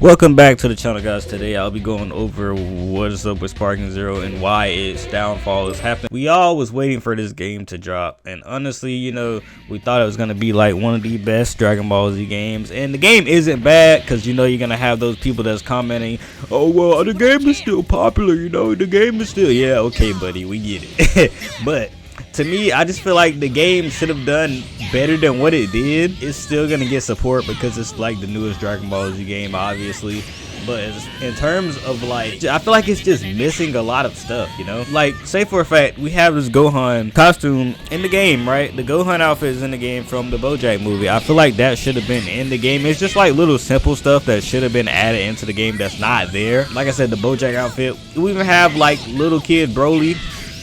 Welcome back to the channel, guys. Today I'll be going over what is up with Sparking Zero and why its downfall is happening. We all was waiting for this game to drop, and honestly, you know, we thought it was gonna be like one of the best Dragon Ball Z games, and the game isn't bad because you know you're gonna have those people that's commenting, oh well, the game is still popular, you know, the game is still, yeah, okay buddy, we get it. But to me, I just feel like the game should have done better than what it did. It's still gonna get support because it's like the newest Dragon Ball Z game, obviously. But in terms of like, I feel like it's just missing a lot of stuff, you know? Like, say for a fact, we have this Gohan costume in the game, right? The Gohan outfit is in the game from the BoJack movie. I feel like that should have been in the game. It's just like little simple stuff that should have been added into the game that's not there. Like I said, the BoJack outfit. We even have like little kid Broly.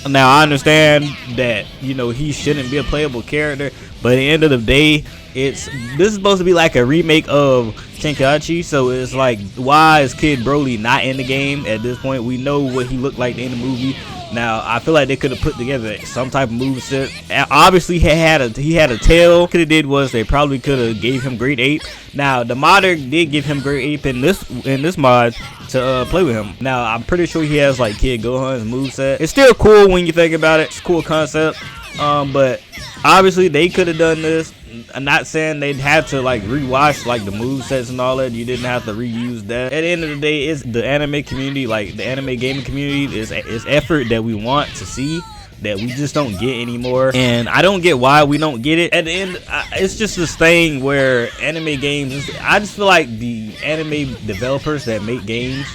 Now I understand that, you know, he shouldn't be a playable character, but at the end of the day, this is supposed to be like a remake of Tenkaichi, so it's like, why is Kid Broly not in the game at this point? We know what he looked like in the movie. Now I feel like they could have put together some type of moveset. Obviously he had a tail. Could have did was they probably could have gave him Great Ape. Now the modder did give him Great Ape in this mod to play with him. Now I'm pretty sure he has like Kid Gohan's moveset. It's still cool when you think about it. It's a cool concept. But obviously they could have done this. I'm not saying they'd have to like rewatch like the movesets and all that. You didn't have to reuse that. At the end of the day, it's the anime community, like the anime gaming community, is effort that we want to see that we just don't get anymore, and I don't get why we don't get it. At the end, it's just this thing where anime games, I just feel like the anime developers that make games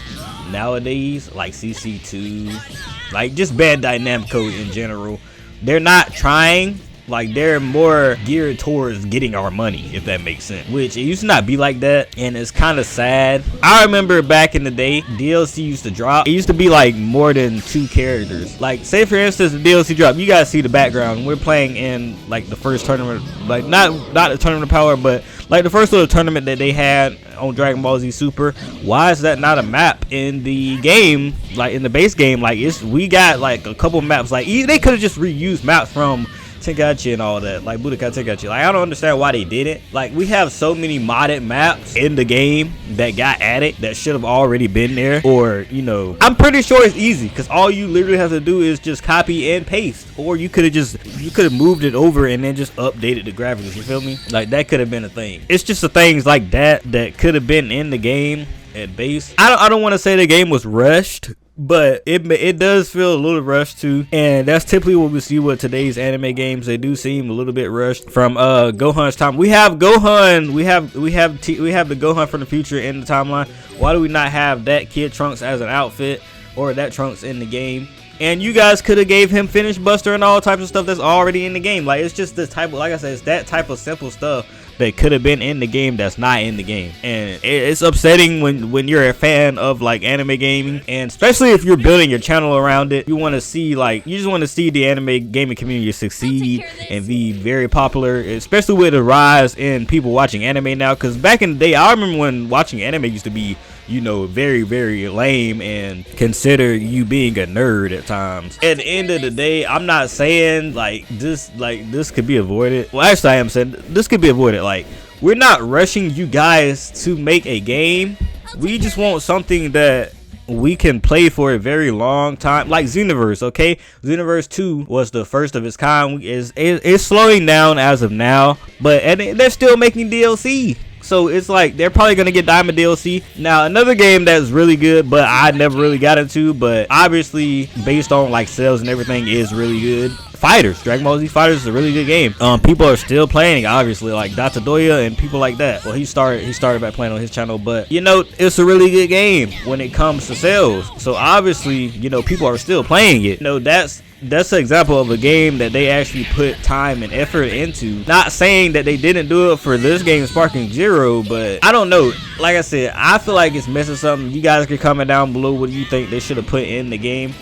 nowadays, like CC2, like just Bandai Namco in general, they're not trying. Like, they're more geared towards getting our money, if that makes sense. Which, it used to not be like that, and it's kind of sad. I remember back in the day, DLC used to drop. It used to be like more than 2 characters. Like, say for instance, the DLC drop, you guys see the background. We're playing in like the first tournament, like not the tournament of power, but like the first little tournament that they had on Dragon Ball Z Super. Why is that not a map in the game, like in the base game? Like, we got like a couple maps. Like, they could have just reused maps from Tenkaichi and all that, like Budokai Tenkaichi. Like, I don't understand why they did it. Like, we have so many modded maps in the game that got added that should have already been there. Or, you know, I'm pretty sure it's easy because all you literally have to do is just copy and paste. Or you could have moved it over and then just updated the graphics. You feel me? Like, that could have been a thing. It's just the things like that could have been in the game at base. I don't want to say the game was rushed, but it does feel a little rushed too, and that's typically what we see with today's anime games. They do seem a little bit rushed. From Gohan's time, we have Gohan, we have the Gohan from the future in the timeline. Why do we not have that Kid Trunks as an outfit, or that Trunks in the game? And you guys could have gave him Finish Buster and all types of stuff that's already in the game. Like, it's just this type of, like I said, it's that type of simple stuff that could have been in the game that's not in the game. And it's upsetting when you're a fan of like anime gaming, and especially if you're building your channel around it. You want to see, like, you just want to see the anime gaming community succeed and be very popular, especially with the rise in people watching anime now. Because back in the day, I remember when watching anime used to be, you know, very, very lame and consider you being a nerd at times. At the end of the day, I'm not saying this could be avoided. Well, actually I am saying this could be avoided. Like, we're not rushing you guys to make a game. We just want something that we can play for a very long time, like Xenoverse. Okay, Xenoverse 2 was the first of its kind. It's slowing down as of now, but they're still making DLC. So it's like they're probably gonna get Diamond DLC. Now, another game that's really good, but I never really got into, but obviously based on like sales and everything, is really good. Fighters, Dragon Ball Z Fighters is a really good game. People are still playing, obviously, like Dr. Doya and people like that. Well, he started back playing on his channel, but you know, it's a really good game when it comes to sales. So obviously, you know, people are still playing it. You know, that's an example of a game that they actually put time and effort into. Not saying that they didn't do it for this game, Sparking Zero, but I don't know. Like I said, I feel like it's missing something. You guys can comment down below what you think they should have put in the game.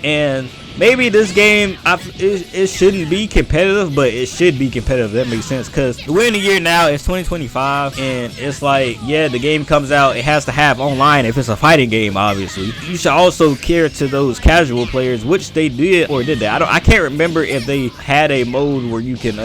And maybe this game, it shouldn't be competitive, but it should be competitive. That makes sense, because we're in the year now, it's 2025, and it's like, yeah, the game comes out, it has to have online if it's a fighting game. Obviously, you should also care to those casual players, which they did, or did they? I can't remember if they had a mode where you can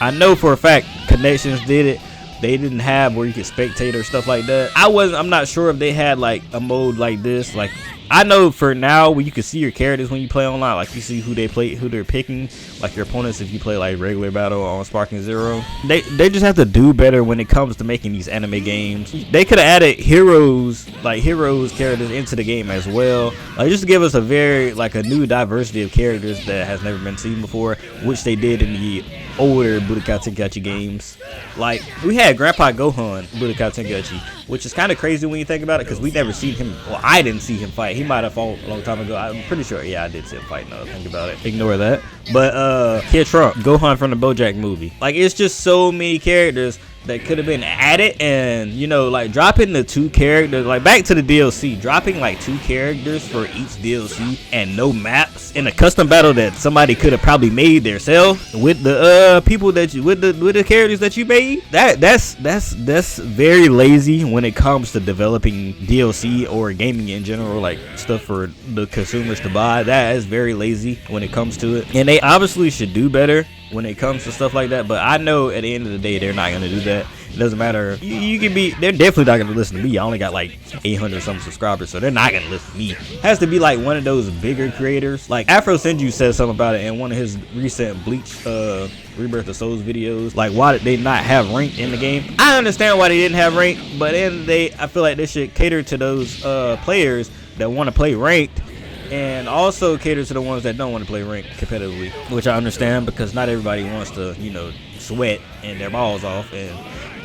I know for a fact Connections did it, they didn't have where you could spectate or stuff like that. I'm not sure if they had like a mode like this. Like, I know for now where you can see your characters when you play online, like you see who they're picking, like your opponents if you play like regular battle on Sparking Zero. They just have to do better when it comes to making these anime games. They could have added heroes characters into the game as well, like just to give us a new diversity of characters that has never been seen before, which they did in the older Budokai Tenkaichi games. Like, we had Grandpa Gohan Budokai Tenkaichi, which is kind of crazy when you think about it, because we never seen him. Well, I didn't see him fight. He might have fought a long time ago. I'm pretty sure. Yeah, I did see him fight. Now that I think about it, ignore that. But Kid Trump, Gohan from the BoJack movie. Like, it's just so many characters that could have been added, and you know, like dropping the 2 characters, like back to the DLC, dropping like 2 characters for each DLC and no maps in a custom battle that somebody could have probably made themselves with the people that you with the characters that you made. That's very lazy when it comes to developing DLC or gaming in general, like stuff for the consumers to buy. That is very lazy when it comes to it, and they obviously should do better when it comes to stuff like that. But I know at the end of the day they're not gonna do that. It doesn't matter. You can be, they're definitely not gonna listen to me. I only got like 800 something subscribers, so they're not gonna listen to me. It has to be like one of those bigger creators. Like Afro Senju said something about it in one of his recent Bleach Rebirth of Souls videos. Like, why did they not have rank in the game? I understand why they didn't have rank, but at the end of the day, I feel like they should cater to those players that want to play ranked, and also cater to the ones that don't want to play ranked competitively, which I understand, because not everybody wants to, you know, sweat and their balls off and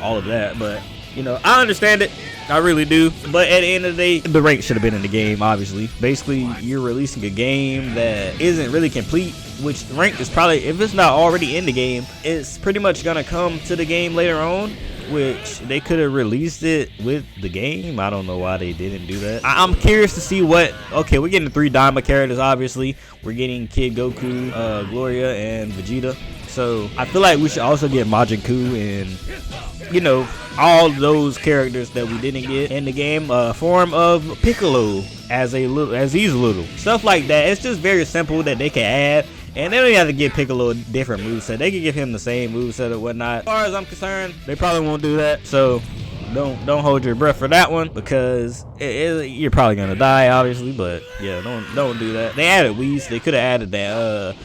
all of that. But you know, I understand it, I really do. But at the end of the day, the rank should have been in the game, obviously. Basically, you're releasing a game that isn't really complete, which rank is probably, if it's not already in the game, it's pretty much gonna come to the game later on, which they could have released it with the game. I don't know why they didn't do that. I'm curious to see what, okay, we're getting 3 Daima characters, obviously. We're getting Kid Goku, Gloria, and Vegeta. So I feel like we should also get Majin Buu and, you know, all those characters that we didn't get in the game. Form of Piccolo as he's little. Stuff like that. It's just very simple that they can add. And they don't even have to give Piccolo a different moveset. They can give him the same moveset or whatnot. As far as I'm concerned, they probably won't do that. So don't hold your breath for that one, because you're probably gonna die, obviously. But yeah, don't do that. They added Whis. They could have added that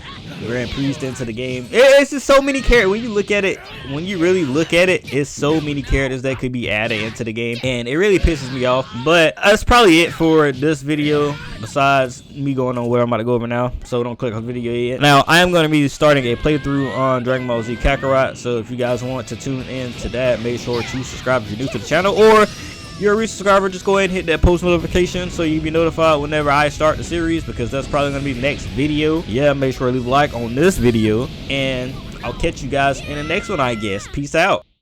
Grand Priest into the game. It's just so many characters. When you look at it, when you really look at it, it's so many characters that could be added into the game, and it really pisses me off. But that's probably it for this video, besides me going on where I'm about to go over now, so don't click on the video yet. Now I am going to be starting a playthrough on Dragon Ball Z Kakarot, so if you guys want to tune in to that, make sure to subscribe if you're new to the channel, or you're a recent subscriber, just go ahead and hit that post notification so you'll be notified whenever I start the series, because that's probably going to be the next video. Yeah, make sure to leave a like on this video, and I'll catch you guys in the next one, I guess. Peace out.